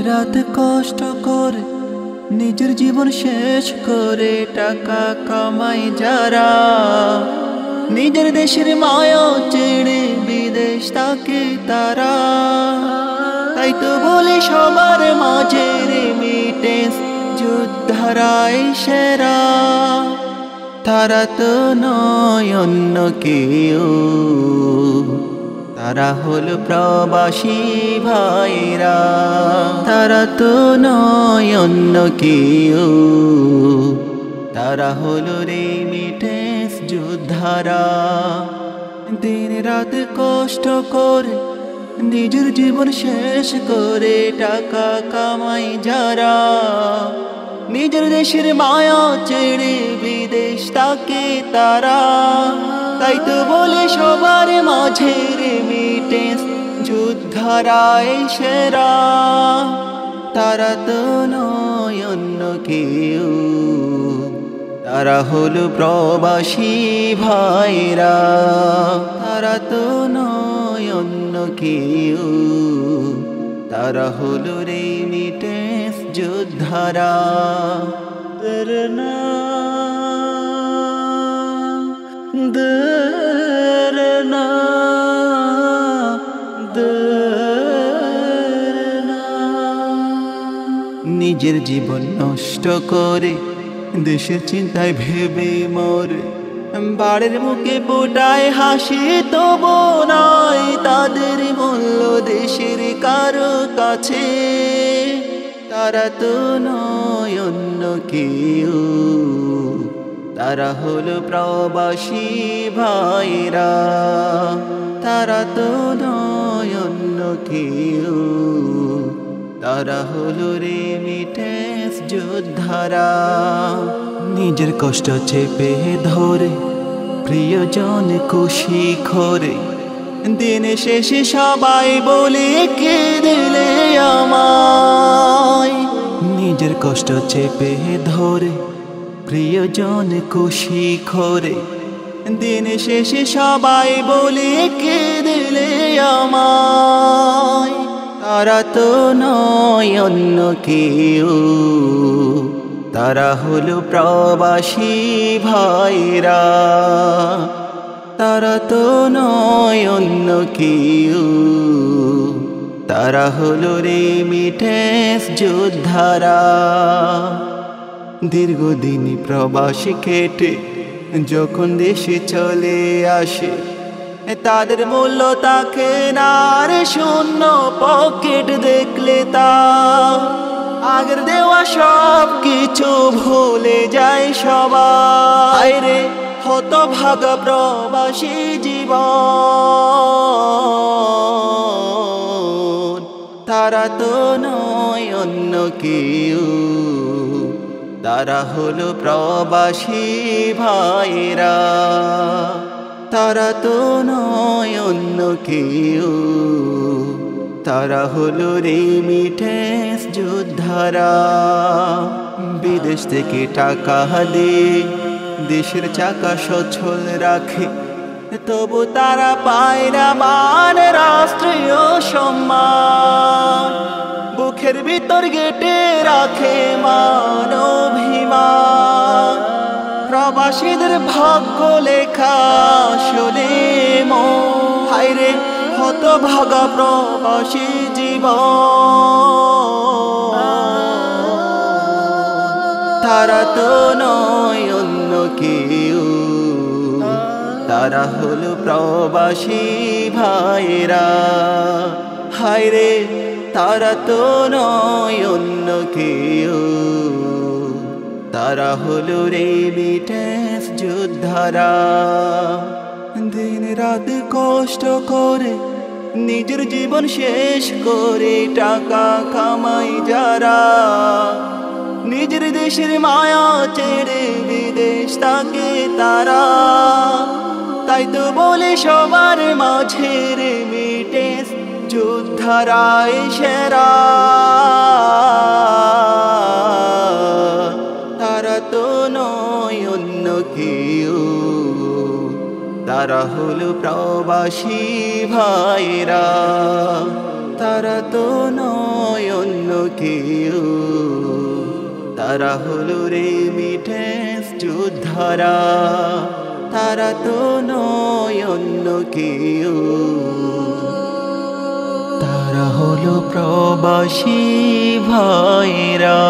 রাত কষ্ট করে নিজের জীবন শেষ করে টাকা কামাই যারা, নিজের দেশের মায়া ছেড়ে বিদেশ থাকে তারা। তাই তো বলি সবার মাঝে রেমিটেন্স যোদ্ধারাই সেরা। তারা তো নয় অন্য কেউ, তারা হলো প্রবাসী ভাইরা। তারা তো নয় অন্য কেউ, তারা হলো রেমিটেন্স যোদ্ধারা। দিন রাত কষ্ট করে নিজের জীবন শেষ করে টাকা কামাই যারা, নিজের দেশের মায়া ছেড়ে বিদেশ থাকে তারা। তাই তো বলে সবার মাঝে রেমিটেন্স যোদ্ধারাই সেরা। তারা তো নয় অন্য কেউ, তারা হলো প্রবাসী ভাইরা। তারা তো নয় অন্য কেউ, তারা হলো রেমিটেন্স যোদ্ধারা। দরনা দরনা দরনা, নিজের জীবন নষ্ট করে দেশের চিন্তায় ভেবে মরে, বাড়ির মুখে ফোটায় হাসি তবু নাই তাদের মূল্য দেশের কারো কাছে। তারা তো নয় অন্য কেউ, তারা হলো প্রবাসী ভাইরা। তারা তো নয় অন্য কেউ, তারা হলো রেমিটেন্স যোদ্ধারা। নিজের কষ্ট চেপে ধরে প্রিয়জন খুশি করে, দিন শেষে সবাই বলে কে দিলে আমায়। নিজের কষ্ট চেপে ধরে প্রিয়জন খুশি করে, দিন শেষে সবাই বলে কে দিলে আমায়। তারা তো নয় অন্য কেউ, তারা হলো প্রবাসী ভাইরা। তারা তো নয় অন্য কেউ, তারা হলো রেমিটেন্স যোদ্ধারা। দীর্ঘদিন প্রবাসী কেটে যখন দেশে চলে আসে, তাদের মূল্য তাকে না রে, শূন্য পকেট দেখলে তা আগের দেওয়া সব কিছু ভুলে যায় সবাই রে। হতভাগা প্রবাসী জীবন, তারা তো নয় অন্য কেউ, তারা হলো প্রবাসী ভাইরা। তারা তো নয় অন্য কেউ, তারা হলো রেমিটেন্স যোদ্ধারা। বিদেশ থেকে টাকা দিয়ে দেশের চাকা সচল রাখে, তবু তারা পায় না মান রাষ্ট্রীয় সম্মান। বুকের ভিতর গেটে রাখে মান অভিমান। প্রবাসীদের ভাগ্য লেখা আসলে হায় রে, হতভাগা প্রবাসী জীবন। তারা তো নয় অন্য কেউ, তারা হলো প্রবাসী ভাইরা। হায় রে, তারা তো নয় অন্য কেউ, তারা হলো রেমিটেন্স যোদ্ধারা। দিন রাত কষ্ট করে নিজের জীবন শেষ করে টাকা কামাই যারা, নিজের দেশের মায়া ছেড়ে বিদেশ থাকে তারা। তাই তো বলে সবার মাঝে রেমিটেন্স যোদ্ধারাই সেরা। তারা তো নয় অন্য কেউ, তারা হলো প্রবাসী ভাইরা। তারা তো নয় অন্য কেউ, তারা হলো রেমিটেন্স যোদ্ধারা, তারা তো নয় অন্য কেউ। তারা হলো প্রবাসী ভাইরা।